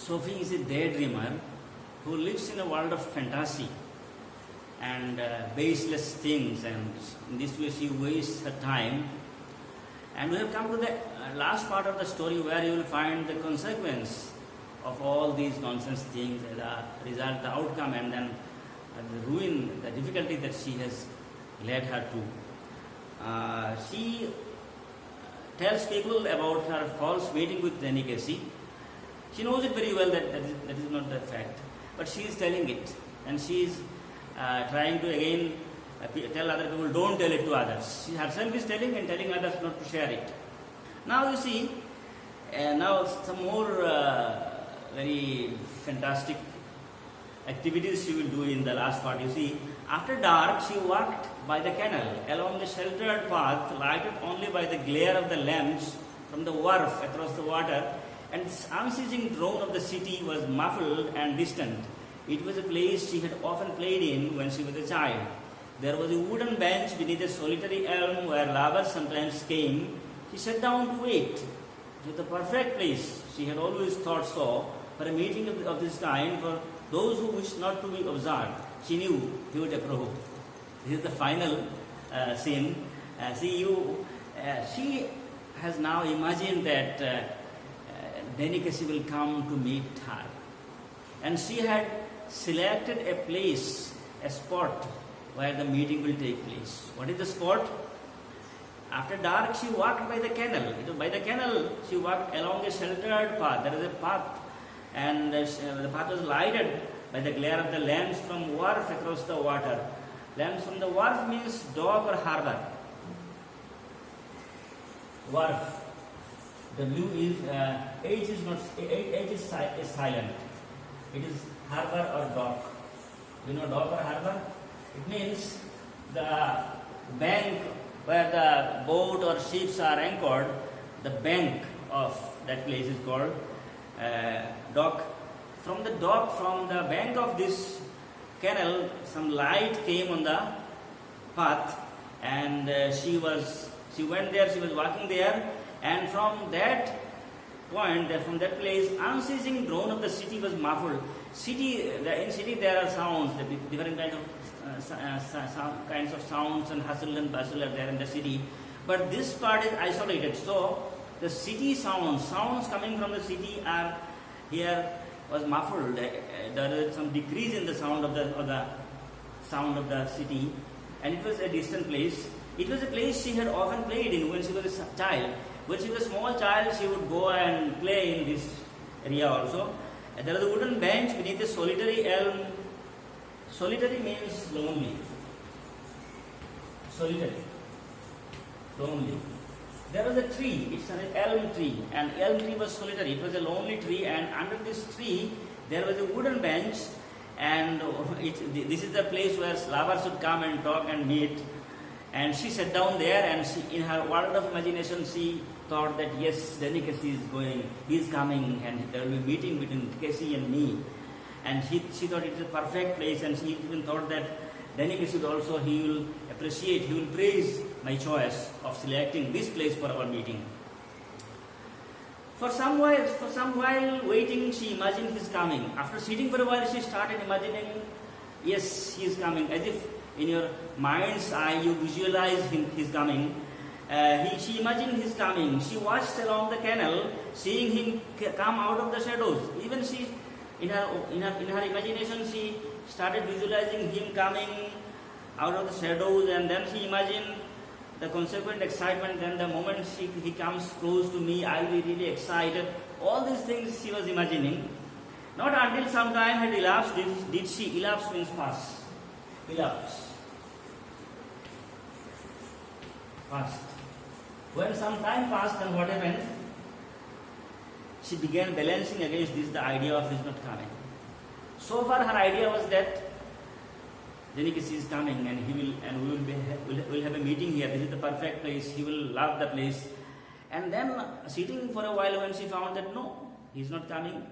Sophie is a daydreamer who lives in a world of fantasy and baseless things, and in this way she wastes her time. And we have come to the last part of the story where you will find the consequence of all these nonsense things, the result, the outcome, and then the ruin, the difficulty that she has led her to. She tells people about her false meeting with Denikesi. She knows it very well that that is not the fact, but she is telling it, and she is trying to again tell other people, don't tell it to others. She herself is telling and telling others not to share it. Now you see, now some more very fantastic activities she will do in the last part. You see, after dark she walked by the canal along the sheltered path lighted only by the glare of the lamps from the wharf across the water, and the unceasing drone of the city was muffled and distant. It was a place she had often played in when she was a child. There was a wooden bench beneath a solitary elm where lovers sometimes came. She sat down to wait. It was the perfect place, she had always thought so, for a meeting of this kind for those who wished not to be observed. She knew he would approve. This is the final scene. She has now imagined that Denikesi will come to meet her. And she had selected a place, a spot where the meeting will take place. What is the spot? After dark, she walked by the canal. By the canal, she walked along a sheltered path. There is a path, and the path was lighted by the glare of the lamps from wharf across the water. Lamps from the wharf means dock or harbor. Wharf. W is H is not H is silent. It is harbor or dock. You know dock or harbor? It means the bank where the boat or ships are anchored. The bank of that place is called dock. From the dock, from the bank of this canal, some light came on the path, and she went there. She was walking there. And from that point, from that place, unceasing drone of the city was muffled. In city there are sounds, different kinds of sounds and hustle and bustle are there in the city. But this part is isolated. So the city sounds coming from the city are here was muffled. There is some decrease in the sound of the city, and it was a distant place. It was a place she had often played in when she was a child. When she was a small child, she would go and play in this area also. And there was a wooden bench beneath a solitary elm. Solitary means lonely. Solitary. Lonely. There was a tree, it's an elm tree, and elm tree was solitary. It was a lonely tree, and under this tree there was a wooden bench, and this is the place where lovers would come and talk and meet. And she sat down there, and in her world of imagination, she thought that yes, Denikesi he is coming, and there will be a meeting between Kesi and me. And she thought it was a perfect place, and she even thought that Denikesi also, he will appreciate, he will praise my choice of selecting this place for our meeting. For some while waiting, she imagined his coming. After sitting for a while, she started imagining, yes, he is coming, as if in your mind's eye you visualize his coming. She imagined his coming. She watched along the canal, seeing him come out of the shadows. Even she, in her imagination, she started visualizing him coming out of the shadows, and then she imagined the consequent excitement. Then the moment he comes close to me, I will be really excited. All these things she was imagining. Not until some time had elapsed did she. Elapse means pass. Elapse. Passed. When some time passed, then what happened? She began balancing against this the idea of his not coming. So far, her idea was that Denikesi is coming, and we will have a meeting here. This is the perfect place. He will love the place. And then, sitting for a while, when she found that no, he is not coming,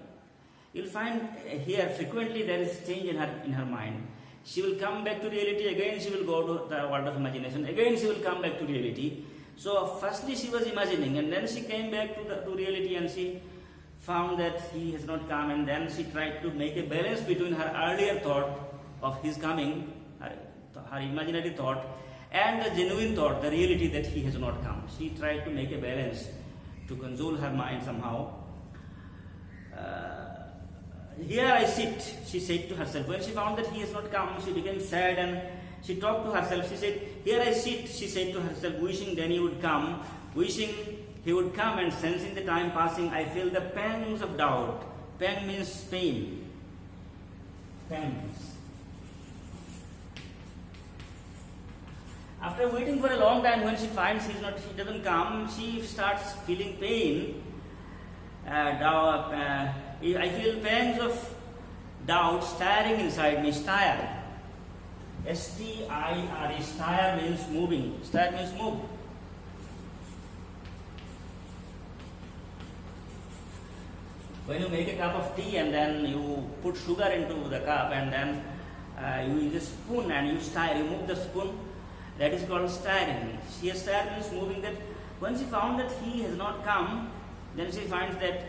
you'll find here frequently there is change in her mind. She will come back to reality. Again, she will go to the world of imagination. Again, she will come back to reality. So, firstly, she was imagining, and then she came back to reality, and she found that he has not come, and then she tried to make a balance between her earlier thought of his coming, her imaginary thought, and the genuine thought, the reality that he has not come. She tried to make a balance to console her mind somehow. Here I sit, she said to herself. When she found that he has not come, she became sad and she talked to herself. She said, here I sit, she said to herself, wishing Danny would come, wishing he would come, and sensing the time passing, I feel the pangs of doubt. Pang means pain. Pangs. After waiting for a long time, when she finds he doesn't come, she starts feeling pain. I feel pangs of doubt stirring inside me. Stir. S-T-I-R-E. Stir means moving. Stir means move. When you make a cup of tea and then you put sugar into the cup and then you use a spoon and you stir, you move the spoon, that is called stirring. She has stirred means moving. That when she found that he has not come, then she finds that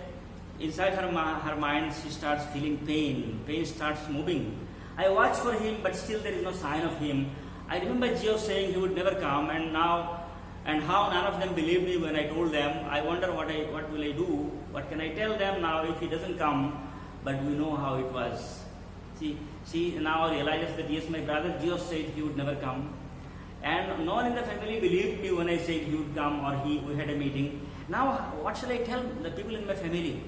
inside her mind she starts feeling pain. Pain starts moving. I watch for him, but still there is no sign of him. I remember Geo saying he would never come, and how none of them believed me when I told them. I wonder what will I do? What can I tell them now if he doesn't come? But we know how it was. She now realizes that yes, my brother Geo said he would never come, and no one in the family believed me when I said he would come or we had a meeting. Now what shall I tell the people in my family?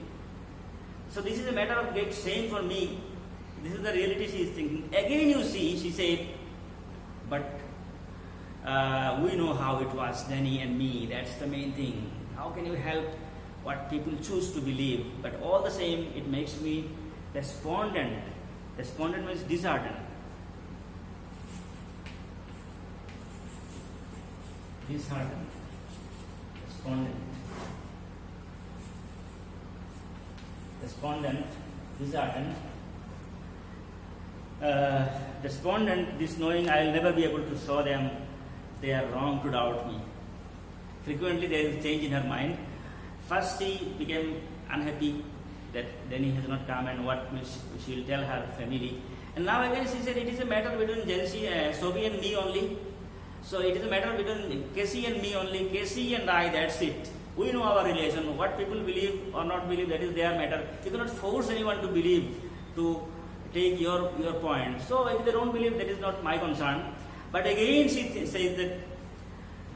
So this is a matter of great shame for me. This is the reality she is thinking. Again you see, she said, but we know how it was, Danny and me. That's the main thing. How can you help what people choose to believe? But all the same, it makes me despondent. Despondent means disheartened. Disheartened. Despondent. Despondent. Disheartened. Despondent, this knowing I will never be able to show them they are wrong to doubt me. Frequently there is a change in her mind. First she became unhappy that Danny has not come and what she will tell her family. And now again she said it is a matter between Sophie and me only. So it is a matter between Casey and me only. Casey and I, that's it. We know our relation. What people believe or not believe, that is their matter. You cannot force anyone to believe, to take your point. So if they don't believe, that is not my concern. But again she says that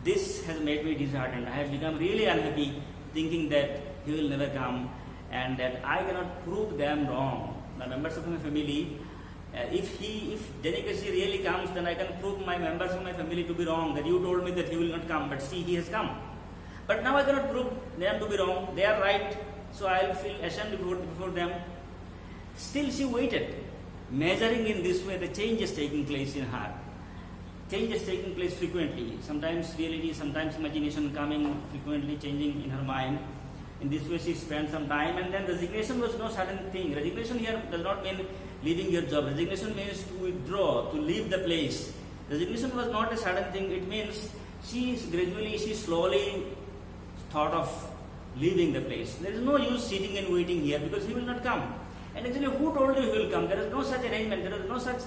this has made me disheartened. I have become really unhappy thinking that he will never come and that I cannot prove them wrong. The members of my family, if Danny Casey really comes, then I can prove my members of my family to be wrong, that you told me that he will not come, but see, he has come. But now I cannot prove them to be wrong. They are right, so I will feel ashamed before them. Still she waited, measuring in this way the change is taking place in her. Change is taking place frequently. Sometimes reality, sometimes imagination coming, frequently changing in her mind. In this way she spent some time, and then resignation was no sudden thing. Resignation here does not mean leaving your job. Resignation means to withdraw, to leave the place. Resignation was not a sudden thing. It means she slowly thought of leaving the place. There is no use sitting and waiting here because he will not come. And actually, who told you he will come? There is no such arrangement. There is no such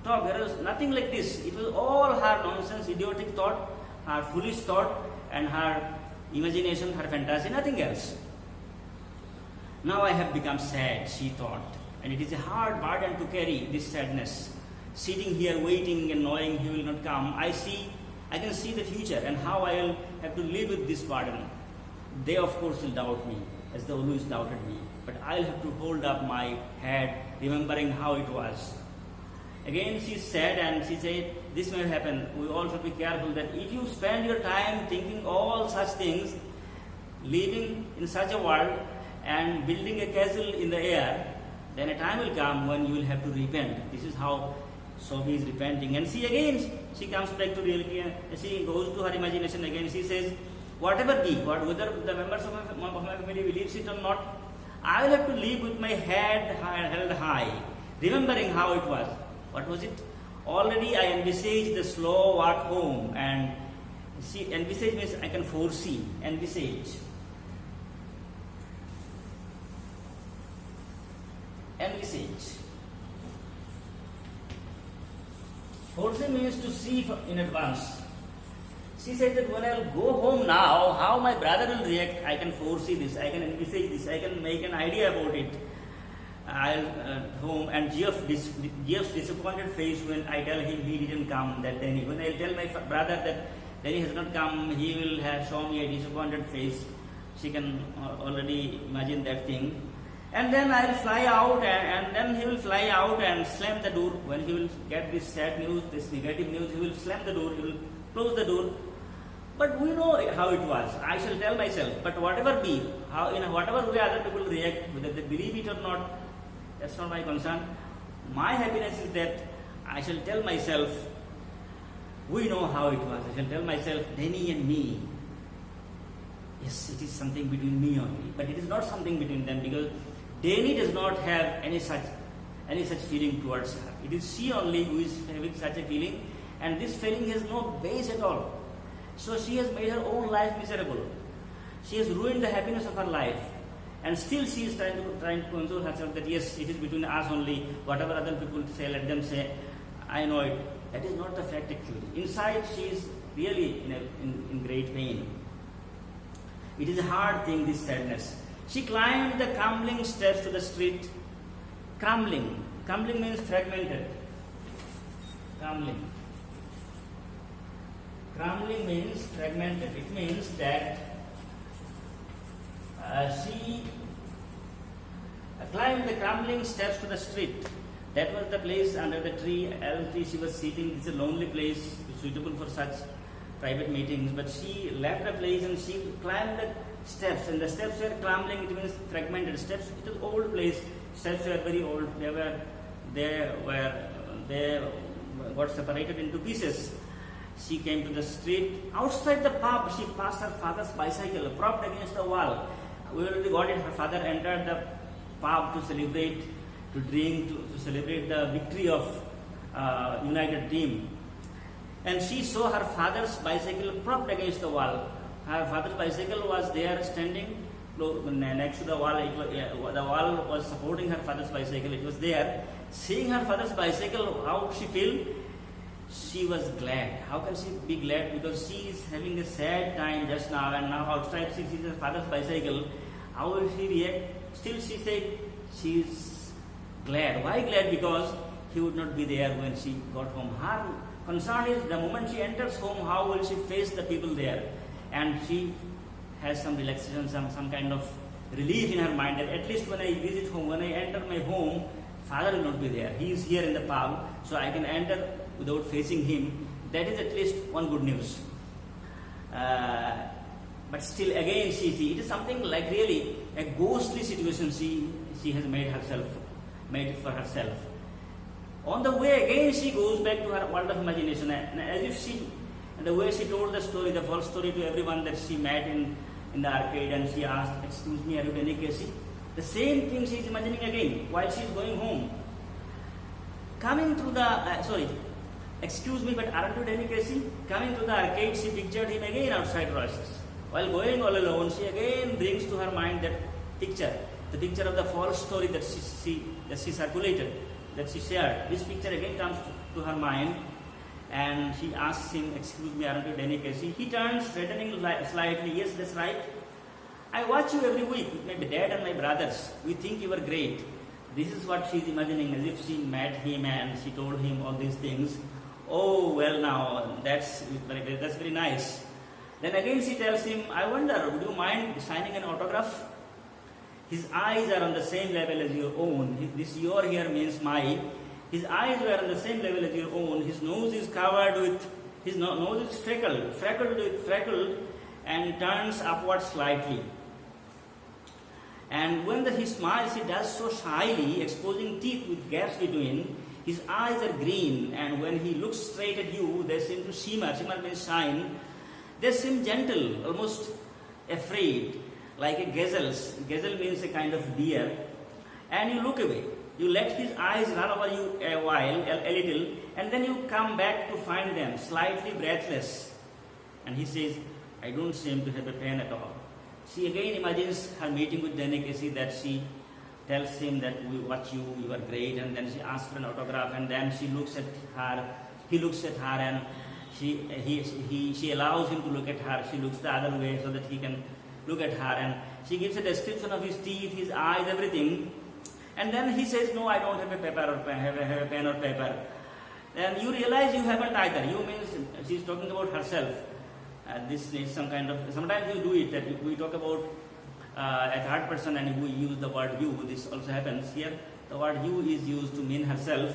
talk. There is nothing like this. It was all her nonsense, idiotic thought, her foolish thought, and her imagination, her fantasy, nothing else. Now I have become sad, she thought. And it is a hard burden to carry, this sadness. Sitting here waiting and knowing he will not come, I can see the future and how I will have to live with this burden. They of course will doubt me, as they always doubted me. But I'll have to hold up my head, remembering how it was. Again she said, and she said, this may happen. We all should be careful that if you spend your time thinking all such things, living in such a world and building a castle in the air, then a time will come when you will have to repent. This is how Sophie is repenting. And she comes back to reality. She goes to her imagination again. She says, whatever be, whether the members of my family believes it or not, I will have to live with my head held high, remembering how it was. What was it? Already I envisage the slow walk home, and envisage means I can foresee, envisage. envisage. Foresee means to see in advance. She said that when I'll go home now, how my brother will react, I can foresee this, I can envisage this, I can make an idea about it. I'll home, and Geoff's disappointed face when I tell him he didn't come that day. When I tell my brother that Danny has not come, he will have shown me a disappointed face. She can already imagine that thing. And then I'll fly out, and then he will fly out and slam the door. When he will get this sad news, this negative news, he will slam the door, he will close the door. But we know how it was. I shall tell myself. But whatever be, how in whatever way other people react, whether they believe it or not, that's not my concern. My happiness is that I shall tell myself, we know how it was. I shall tell myself, Denny and me. Yes, it is something between me only. But it is not something between them, because Denny does not have any such feeling towards her. It is she only who is having such a feeling, and this feeling has no base at all. So she has made her own life miserable. She has ruined the happiness of her life. And still she is trying to console herself that yes, it is between us only. Whatever other people say, let them say. I know it. That is not the fact actually. Inside she is really in great pain. It is a hard thing, this sadness. She climbed the crumbling steps to the street. Crumbling. Crumbling means fragmented. Crumbling. Crumbling means fragmented. It means that she climbed the crumbling steps to the street. That was the place under the tree, elm tree she was sitting. It's a lonely place, suitable for such private meetings. But she left the place and she climbed the steps. And the steps were crumbling, it means fragmented steps. It was an old place. Steps were very old. They got separated into pieces. She came to the street. Outside the pub, she passed her father's bicycle, propped against the wall. We already got it. Her father entered the pub to celebrate, to drink, to celebrate the victory of United team. And she saw her father's bicycle propped against the wall. Her father's bicycle was there standing next to the wall. The wall was supporting her father's bicycle. It was there. Seeing her father's bicycle, how would she feel? She was glad. How can she be glad? Because she is having a sad time just now, and now outside she sees her father's bicycle. How will she react? Still she said she is glad. Why glad? Because he would not be there when she got home. Her concern is the moment she enters home, how will she face the people there? And she has some relaxation, some kind of relief in her mind that at least when I visit home, when I enter my home, father will not be there. He is here in the pub, so I can enter without facing him. That is at least one good news. But still again she it is something like really a ghostly situation she has made it for herself. On the way again she goes back to her world of imagination, and as if the way she told the story, the false story to everyone that she met in the arcade, and she asked, excuse me, are you Danny Casey? The same thing she is imagining again while she is going home. Coming through the, excuse me, but aren't you Danny Casey? Coming to the arcade, she pictured him again outside Royce's. While going all alone, she again brings to her mind that picture, the picture of the false story that she circulated, that she shared. This picture again comes to her mind, and she asks him, excuse me, aren't you Danny Casey? He turns, reddening slightly, yes, that's right. I watch you every week with my dad and my brothers. We think you are great. This is what she is imagining, as if she met him and she told him all these things. Oh, well now, that's very nice. Then again she tells him, I wonder, would you mind signing an autograph? His eyes are on the same level as your own. This your here means my. His eyes were on the same level as your own. His nose is covered with, his nose is freckled and turns upward slightly. And when he smiles, he does so shyly, exposing teeth with gaps between. His eyes are green, and when he looks straight at you, they seem to shimmer. Shimmer means shine. They seem gentle, almost afraid, like a gazelle. Gazelle means a kind of deer. And you look away. You let his eyes run over you a while, a little, and then you come back to find them, slightly breathless. And he says, I don't seem to have a pain at all. She again imagines her meeting with Danny Casey, that she tells him that we watch you, you are great, and then she asks for an autograph, and then she looks at her, he looks at her, and she allows him to look at her. She looks the other way so that he can look at her, and she gives a description of his teeth, his eyes, everything. And then he says, no, I don't have a paper or have a pen or paper. Then you realize you haven't either. You means she's talking about herself. This is some kind of, sometimes you do it, that we talk about a third person and we use the word you. This also happens here. The word you is used to mean herself.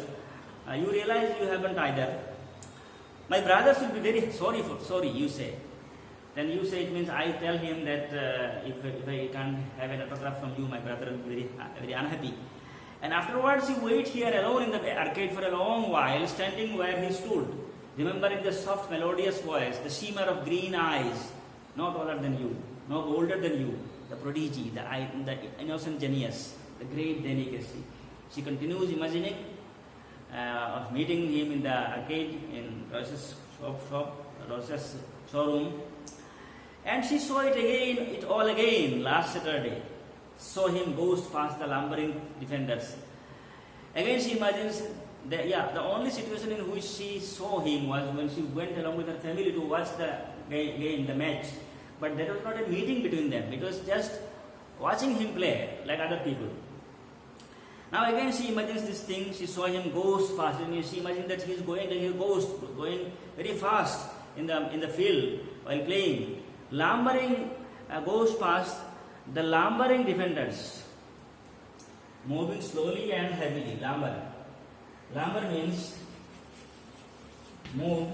You realize you haven't either. My brothers will be very sorry, you say. Then you say, it means I tell him that if I can't have an autograph from you, my brother will be very unhappy. And afterwards you wait here alone in the arcade for a long while, standing where he stood, remembering the soft melodious voice, the shimmer of green eyes, no taller than you, no bolder than you, the prodigy, the innocent genius, the great delicacy. She continues imagining of meeting him in the arcade in Ross's Ross's showroom. And she saw it all again last Saturday. Saw him ghost past the lumbering defenders. Again she imagines that, the only situation in which she saw him was when she went along with her family to watch the game, the match. But there was not a meeting between them. It was just watching him play like other people. Now again she imagines this thing. She saw him ghost past, and she imagines that he is going very fast in the field while playing. Lumbering goes past the lumbering defenders, moving slowly and heavily. Lumber means move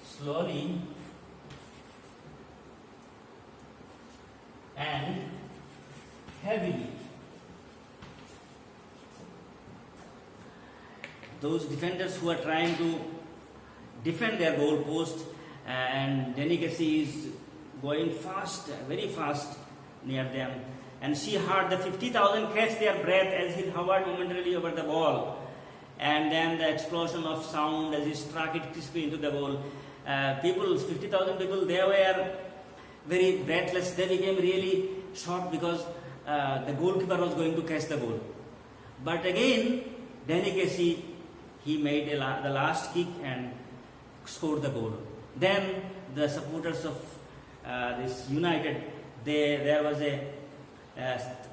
slowly and heavily. Those defenders who are trying to defend their goal post, and Delicacy is going fast, very fast near them. And she heard the 50,000 catch their breath as he hovered momentarily over the ball. And then the explosion of sound as he struck it crisply into the ball. 50,000 people, they were very breathless. They became really shocked because the goalkeeper was going to catch the goal. But again, Delicacy, he made the last kick and scored the goal. Then the supporters of this United, there was a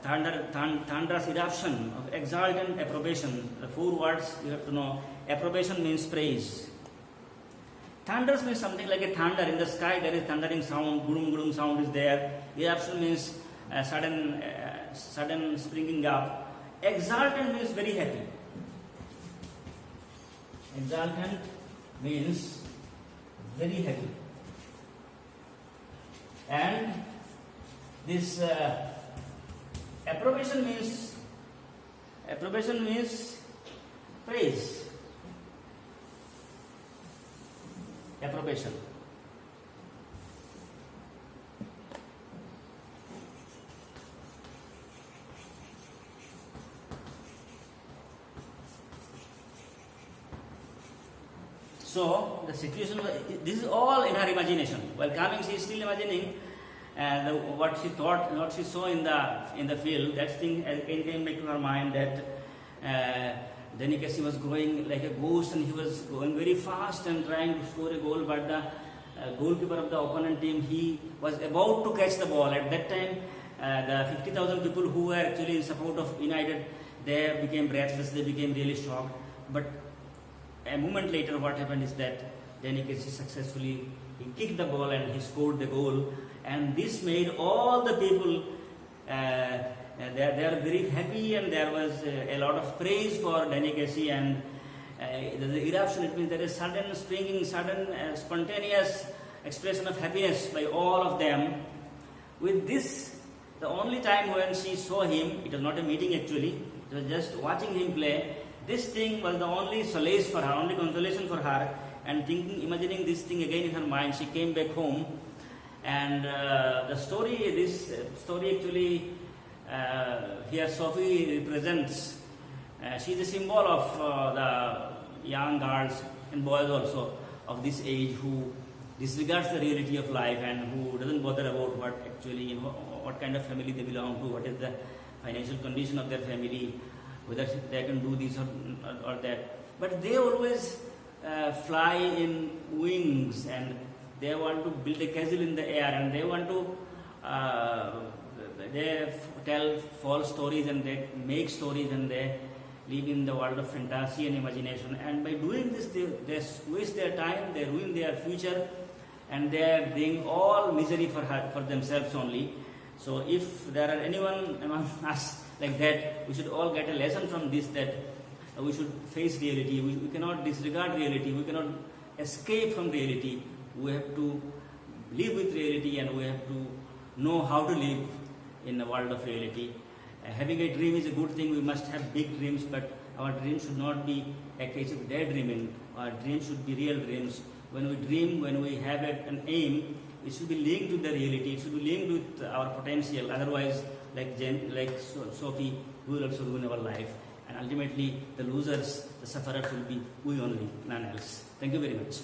thunderous eruption of exultant approbation. The 4 words you have to know. Approbation means praise. Thunders means something like a thunder in the sky. There is thundering sound, gudum gudum sound is there. Eruption means sudden springing up. Exultant means very happy. Exultant means very happy. And this approbation means praise. Approbation. So the situation, this is all in her imagination. While coming, she is still imagining what she thought, what she saw in the field. That thing again came back to her mind, that Delicacy was going like a ghost, and he was going very fast and trying to score a goal. But the goalkeeper of the opponent team, he was about to catch the ball. At that time, the 50,000 people who were actually in support of United, they became breathless. They became really shocked. But a moment later, what happened is that Delicacy successfully kicked the ball and he scored the goal. And this made all the people, they are very happy, and there was a lot of praise for Delicacy. And the eruption, it means there is sudden springing, spontaneous expression of happiness by all of them. With this, the only time when she saw him, it was not a meeting actually, it was just watching him play. This thing was the only solace for her, only consolation for her. And imagining this thing again in her mind, she came back home. And this story actually, here Sophie represents, she is a symbol of the young girls and boys also of this age who disregards the reality of life and who doesn't bother about what actually, what kind of family they belong to, what is the financial condition of their family, whether they can do this or that. But they always fly in wings, and they want to build a castle in the air, and they want to they tell false stories, and they make stories, and they live in the world of fantasy and imagination. And by doing this, they waste their time, they ruin their future, and they bring all misery for themselves only. So if there are anyone among us like that, we should all get a lesson from this, that we should face reality. We cannot disregard reality. We cannot escape from reality. We have to live with reality, and we have to know how to live in the world of reality. Having a dream is a good thing. We must have big dreams, but our dreams should not be a case of daydreaming. Our dreams should be real dreams. When we dream, when we have an aim, it should be linked to the reality. It should be linked with our potential. Otherwise, like Sophie, we will also ruin our life. And ultimately, the losers, the sufferers will be we only, none else. Thank you very much.